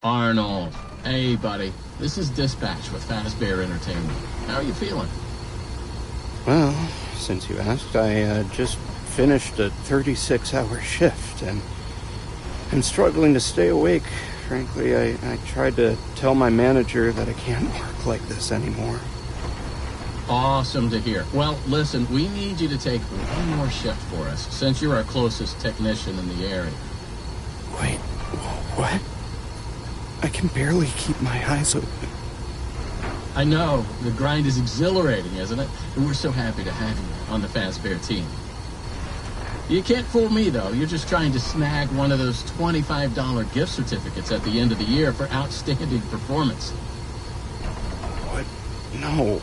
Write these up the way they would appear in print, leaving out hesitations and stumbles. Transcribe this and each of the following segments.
Arnold. Hey, buddy. This is Dispatch with Fazbear Entertainment. How are you feeling? Well, since you asked, I just finished a 36-hour shift, and I'm struggling to stay awake. Frankly, I tried to tell my manager that I can't work like this anymore. Awesome to hear. Well, listen, we need you to take one more shift for us, since you're our closest technician in the area. Wait, what? I can barely keep my eyes open. I know. The grind is exhilarating, isn't it? And we're so happy to have you on the Fazbear team. You can't fool me, though. You're just trying to snag one of those $25 gift certificates at the end of the year for outstanding performance. What? No,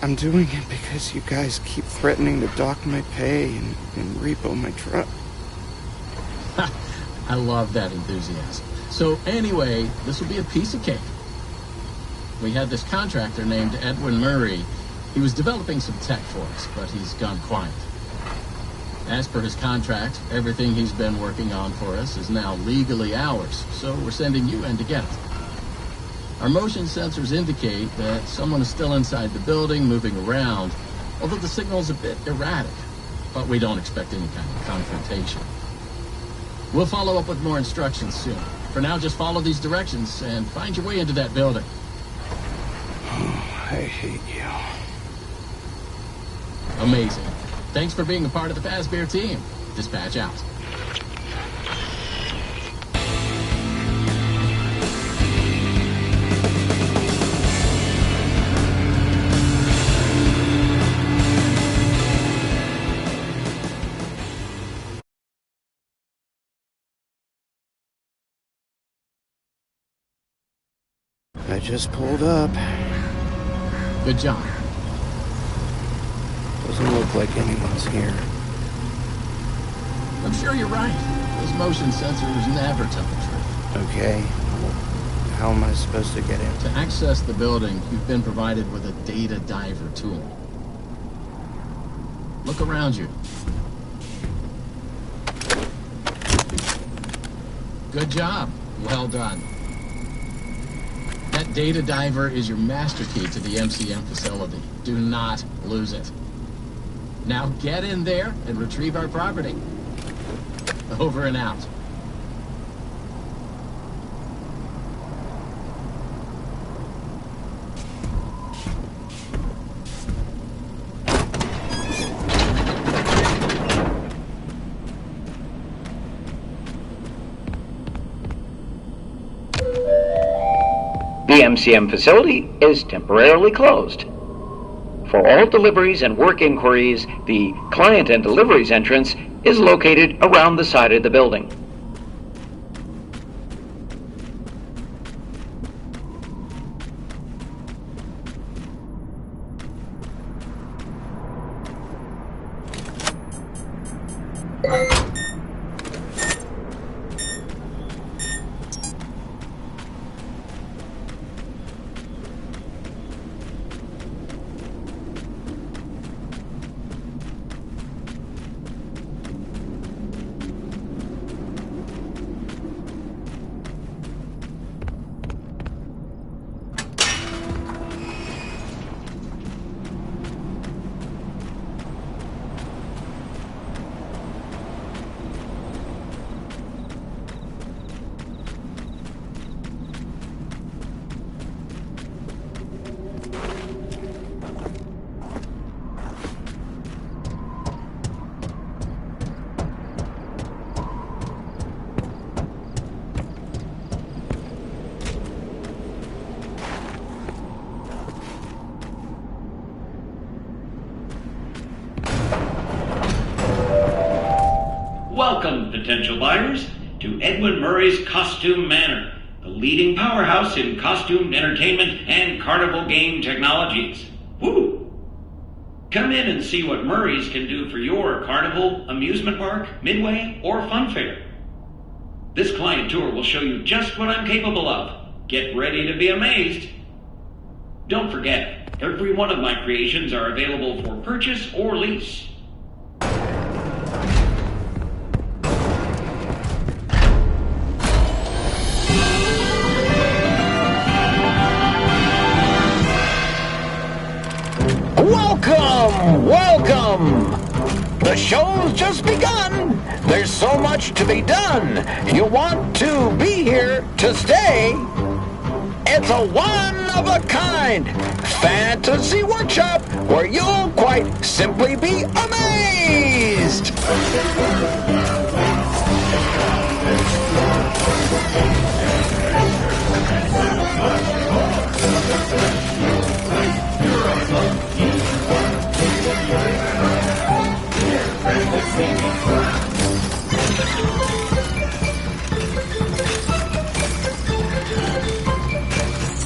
I'm doing it because you guys keep threatening to dock my pay and repo my truck. I love that enthusiasm. So anyway, this will be a piece of cake. We had this contractor named Edwin Murray. He was developing some tech for us, but he's gone quiet. As per his contract, everything he's been working on for us is now legally ours, so we're sending you in to get it. Our motion sensors indicate that someone is still inside the building, moving around, although the signal's a bit erratic, but we don't expect any kind of confrontation. We'll follow up with more instructions soon. For now, just follow these directions and find your way into that building. Oh, I hate you. Amazing. Thanks for being a part of the Fazbear team. Dispatch out. I just pulled up. Good job. Doesn't look like anyone's here. I'm sure you're right. Those motion sensors never tell the truth. Okay. Well, how am I supposed to get in? To access the building, you've been provided with a data diver tool. Look around you. Good job. Well done. That data diver is your master key to the MCM facility. Do not lose it. Now get in there and retrieve our property. Over and out. The MCM facility is temporarily closed. For all deliveries and work inquiries, the client and deliveries entrance is located around the side of the building. Welcome, potential buyers, to Edwin Murray's Costume Manor, the leading powerhouse in costumed entertainment and carnival game technologies. Woo! Come in and see what Murray's can do for your carnival, amusement park, midway, or fun fair. This client tour will show you just what I'm capable of. Get ready to be amazed. Don't forget, every one of my creations are available for purchase or lease. Welcome! The show's just begun. There's so much to be done. You want to be here to stay. It's a one-of-a-kind fantasy workshop where you'll quite simply be amazed.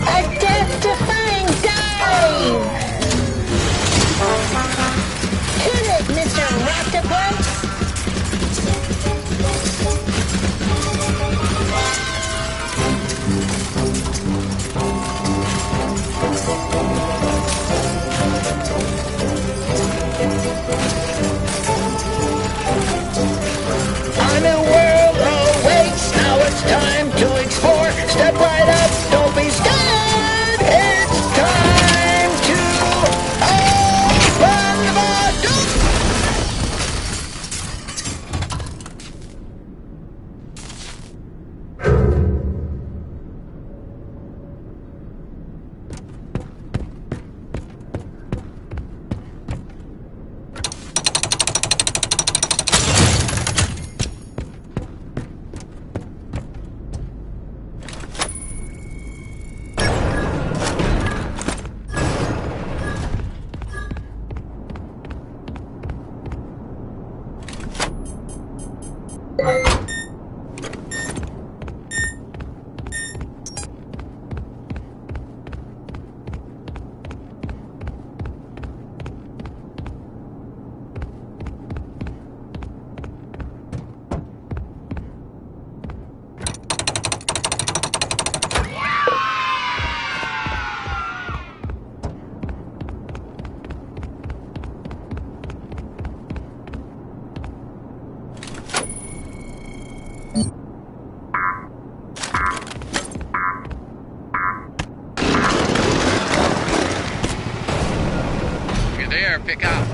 A death-defying dive! Hit it, Mr. Octopus! A new world awaits. Now it's time to explore. Step right up. Don't be scared. It's time to open the door. If you're there, pick up.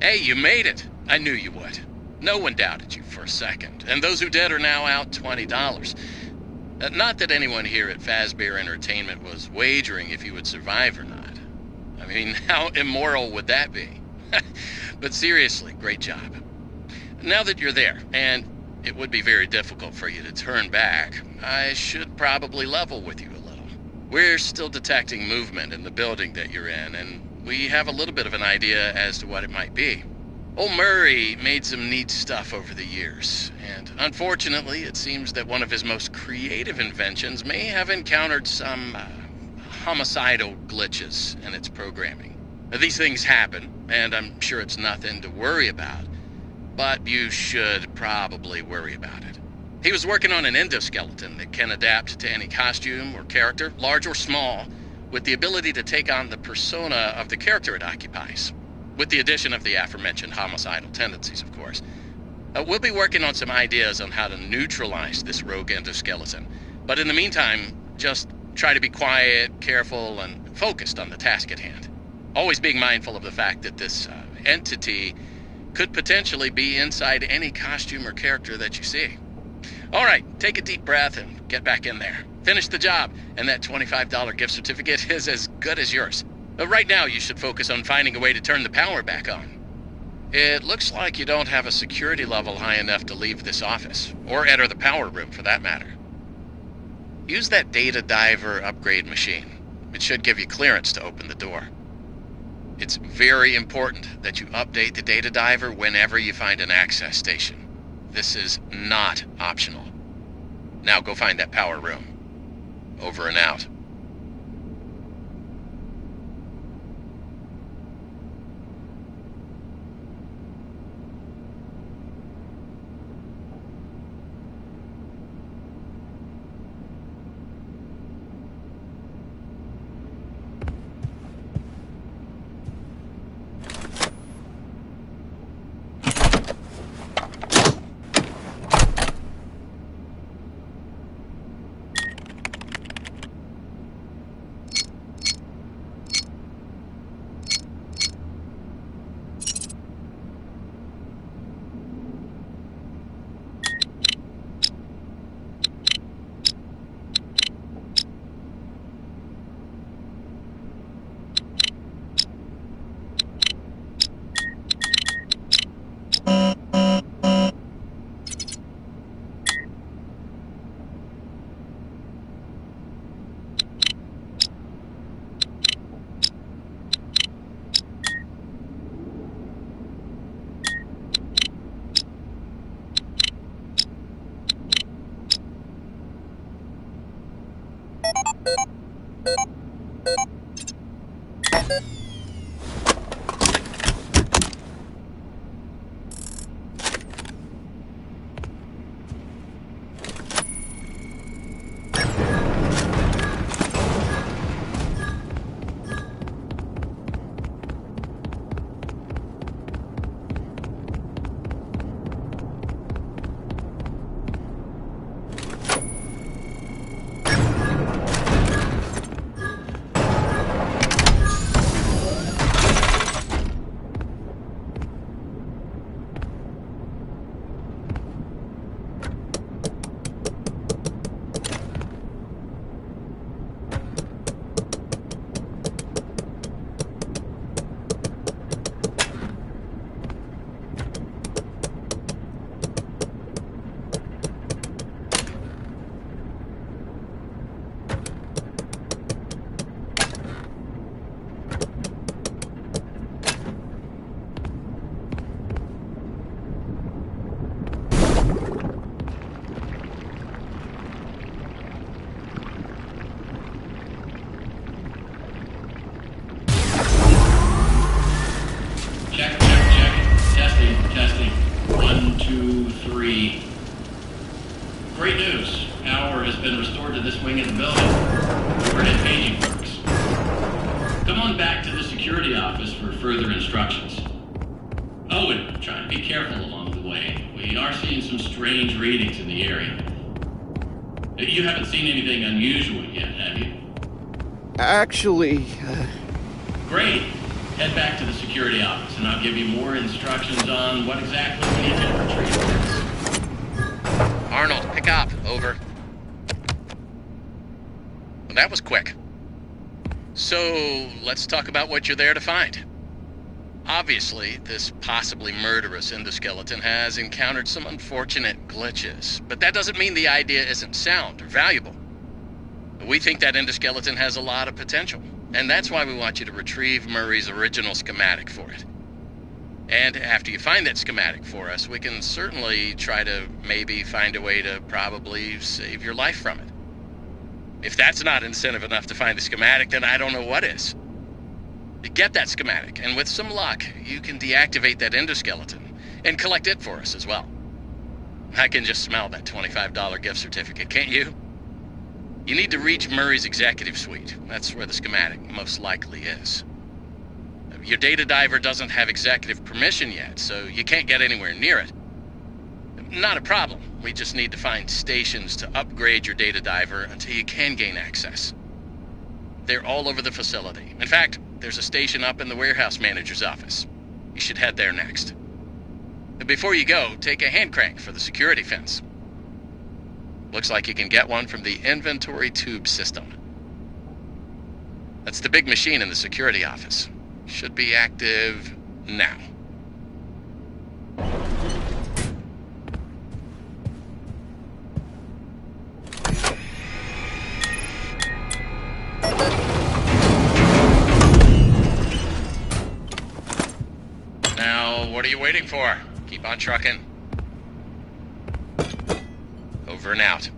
Hey, you made it. I knew you would. No one doubted you for a second, and those who did are now out $20. Not that anyone here at Fazbear Entertainment was wagering if you would survive or not. I mean, how immoral would that be? But seriously, great job. Now that you're there, and it would be very difficult for you to turn back, I should probably level with you a little. We're still detecting movement in the building that you're in, and we have a little bit of an idea as to what it might be. Old Murray made some neat stuff over the years, and unfortunately, it seems that one of his most creative inventions may have encountered some homicidal glitches in its programming. Now, these things happen, and I'm sure it's nothing to worry about, but you should probably worry about it. He was working on an endoskeleton that can adapt to any costume or character, large or small, with the ability to take on the persona of the character it occupies, with the addition of the aforementioned homicidal tendencies, of course. We'll be working on some ideas on how to neutralize this rogue endoskeleton, but in the meantime, just try to be quiet, careful, and focused on the task at hand. Always being mindful of the fact that this entity could potentially be inside any costume or character that you see. All right, take a deep breath and get back in there. Finish the job, and that $25 gift certificate is as good as yours. Right now, you should focus on finding a way to turn the power back on. It looks like you don't have a security level high enough to leave this office, or enter the power room for that matter. Use that data diver upgrade machine. It should give you clearance to open the door. It's very important that you update the data diver whenever you find an access station. This is not optional. Now go find that power room. Over and out. 2, 3. Great news. Power has been restored to this wing of the building. Overhead paging works. Come on back to the security office for further instructions. Oh, and try to be careful along the way. We are seeing some strange readings in the area. You haven't seen anything unusual yet, have you? Actually, Great. Head back to the security office, and I'll give you more instructions on what exactly we need to retrieve. Arnold, pick up. Over. Well, that was quick. So, let's talk about what you're there to find. Obviously, this possibly murderous endoskeleton has encountered some unfortunate glitches, but that doesn't mean the idea isn't sound or valuable. We think that endoskeleton has a lot of potential, and that's why we want you to retrieve Murray's original schematic for it. And after you find that schematic for us, we can certainly try to maybe find a way to probably save your life from it. If that's not incentive enough to find the schematic, then I don't know what is. Get that schematic, and with some luck, you can deactivate that endoskeleton and collect it for us as well. I can just smell that $25 gift certificate, can't you? You need to reach Murray's executive suite. That's where the schematic most likely is. Your data diver doesn't have executive permission yet, so you can't get anywhere near it. Not a problem. We just need to find stations to upgrade your data diver until you can gain access. They're all over the facility. In fact, there's a station up in the warehouse manager's office. You should head there next. Before you go, take a hand crank for the security fence. Looks like you can get one from the inventory tube system. That's the big machine in the security office. Should be active now. Now, what are you waiting for? Keep on trucking. Over and out.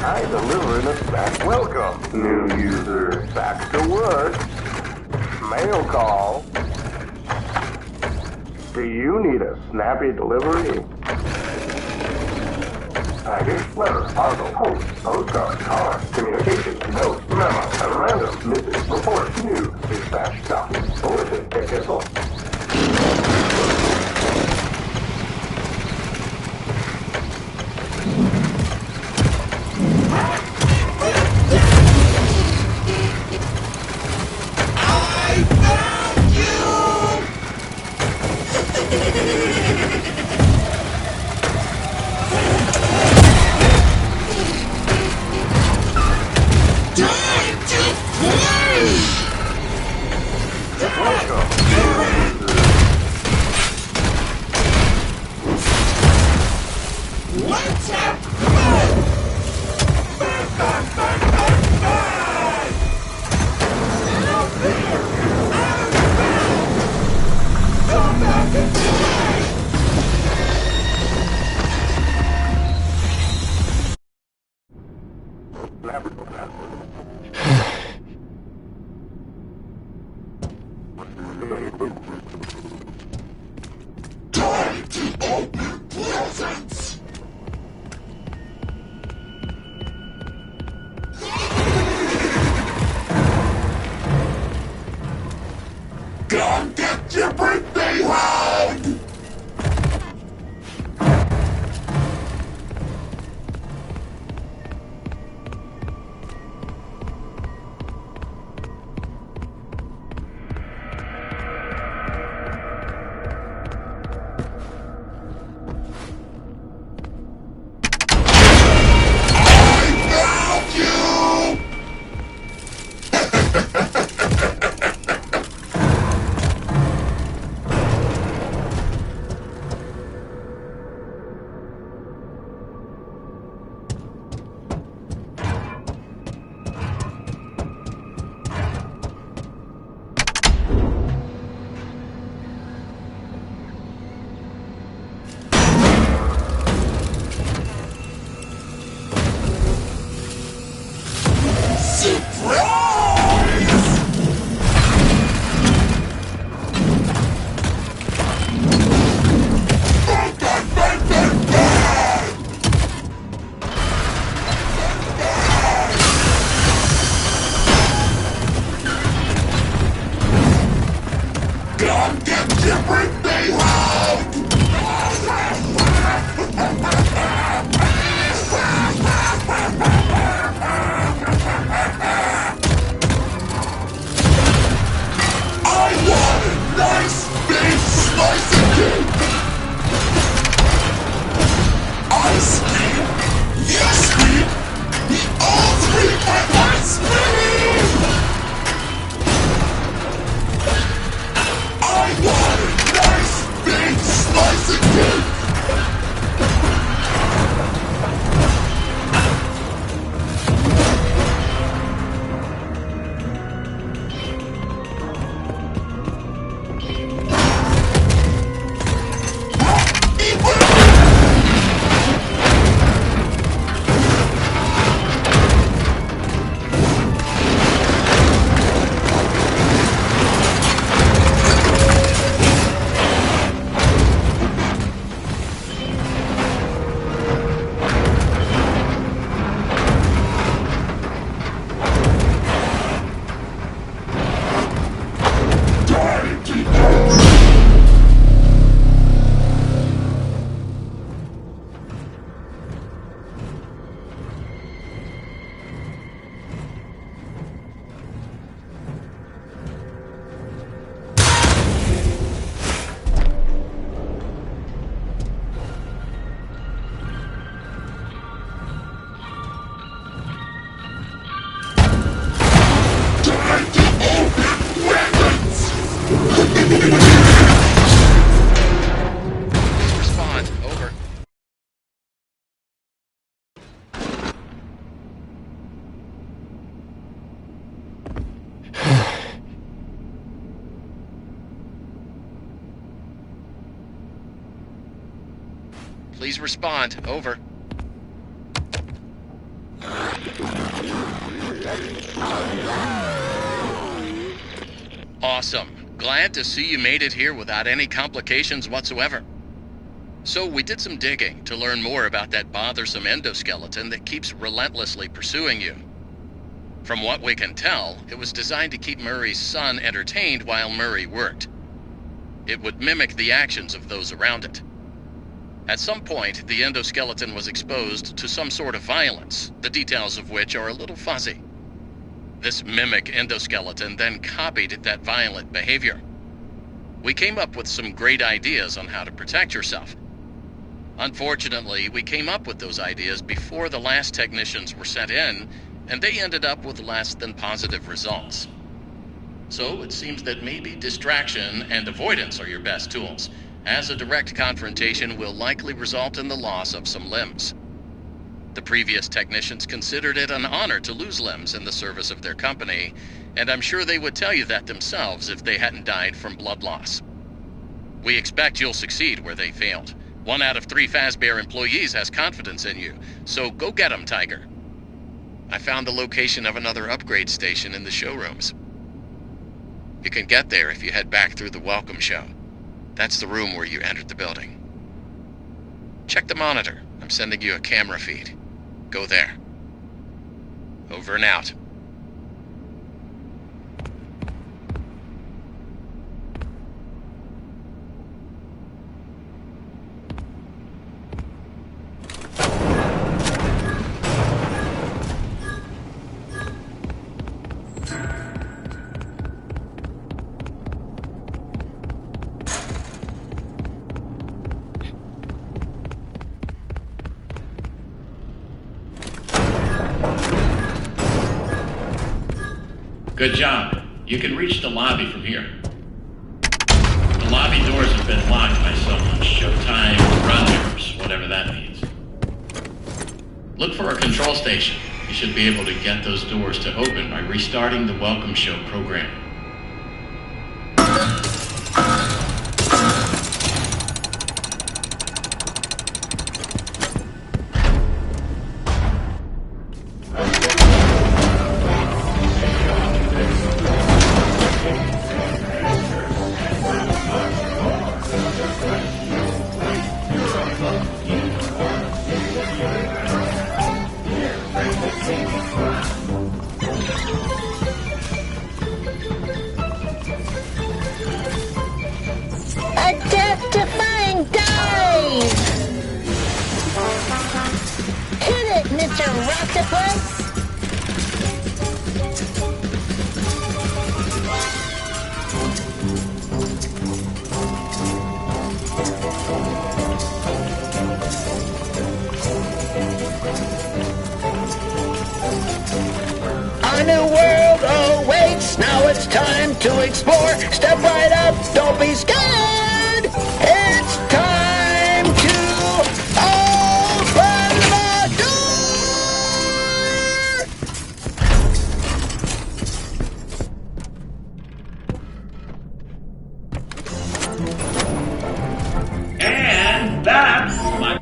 I deliver in a back welcome. New user back to work. Mail call. Do you need a snappy delivery? Package, letter, parcel, post, postcard, card, communication, note, memo, a random, message, report, news, dispatch, document, bulletin, epistle. Come get your birthday hug! Come get your birthday hug! I want a nice big slice of cake! I scream, you scream, we all scream at one scream! I want a nice big Please respond. Over. Awesome. Glad to see you made it here without any complications whatsoever. So we did some digging to learn more about that bothersome endoskeleton that keeps relentlessly pursuing you. From what we can tell, it was designed to keep Murray's son entertained while Murray worked. It would mimic the actions of those around it. At some point, the endoskeleton was exposed to some sort of violence, the details of which are a little fuzzy. This mimic endoskeleton then copied that violent behavior. We came up with some great ideas on how to protect yourself. Unfortunately, we came up with those ideas before the last technicians were sent in, and they ended up with less than positive results. So it seems that maybe distraction and avoidance are your best tools, as a direct confrontation will likely result in the loss of some limbs. The previous technicians considered it an honor to lose limbs in the service of their company, and I'm sure they would tell you that themselves if they hadn't died from blood loss. We expect you'll succeed where they failed. 1 out of 3 Fazbear employees has confidence in you, so go get 'em, Tiger. I found the location of another upgrade station in the showrooms. You can get there if you head back through the welcome show. That's the room where you entered the building. Check the monitor. I'm sending you a camera feed. Go there. Over and out. Good job. You can reach the lobby from here. The lobby doors have been locked by someone. Showtime, runners, whatever that means. Look for a control station. You should be able to get those doors to open by restarting the Welcome Show program. A death-defying dive! Hit it, Mr. Octopus! A new world awaits, now it's time to explore. Step right up, don't be scared. It's time to open the door. And that's my...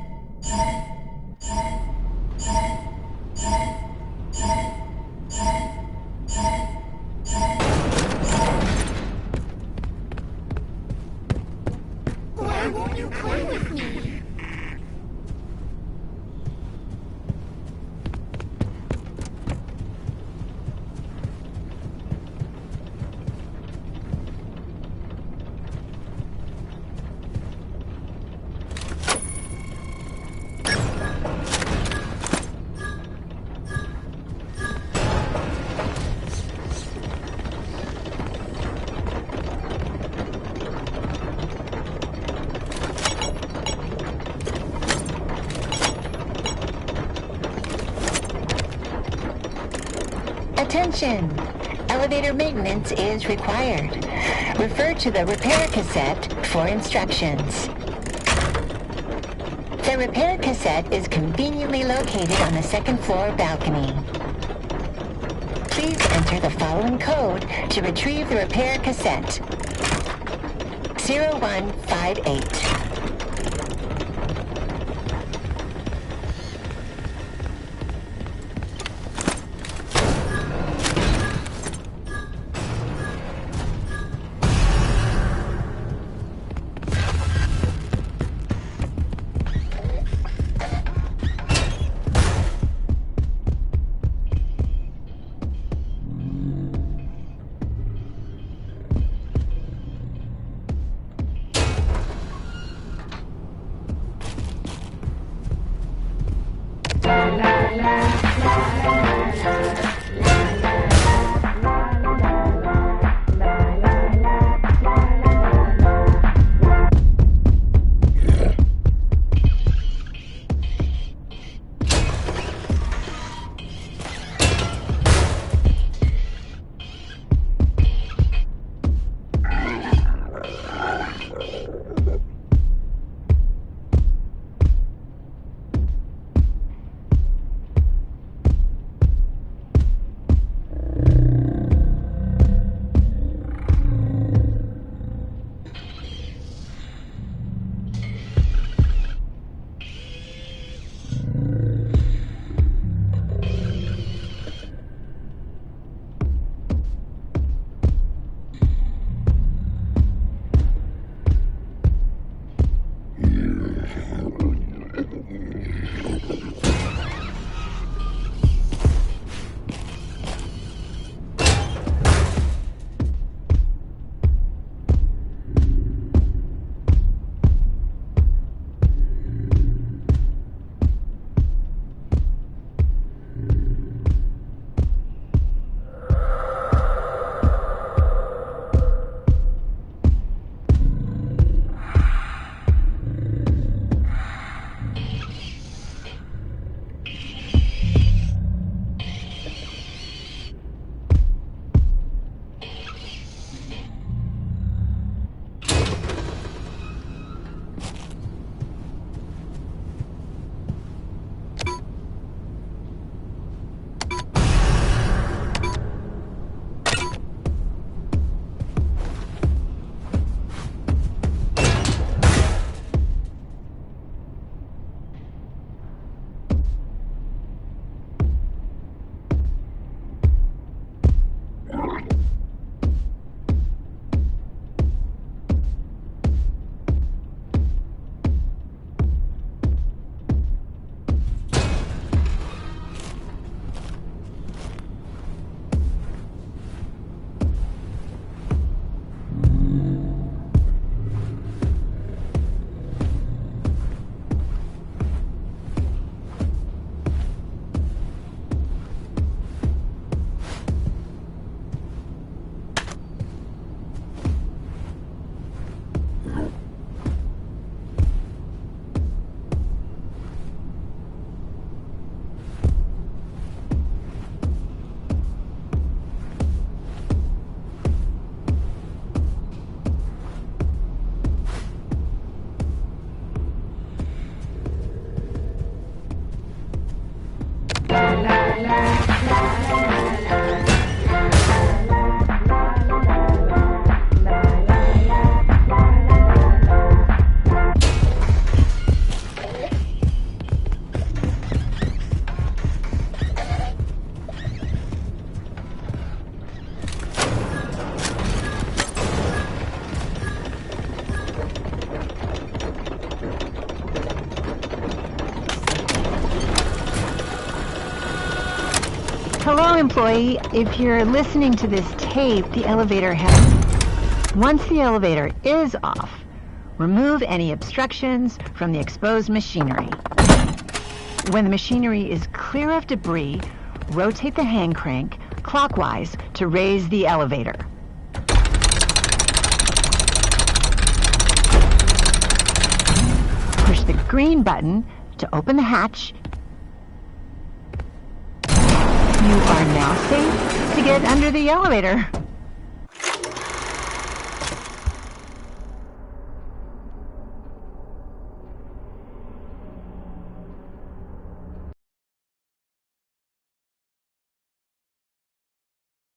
Why won't you come with me? Attention! Elevator maintenance is required. Refer to the repair cassette for instructions. The repair cassette is conveniently located on the second floor balcony. Please enter the following code to retrieve the repair cassette. 0158. employee, if you're listening to this tape, the elevator has... Once the elevator is off, remove any obstructions from the exposed machinery. When the machinery is clear of debris, rotate the hand crank clockwise to raise the elevator. Push the green button to open the hatch. You are now safe to get under the elevator.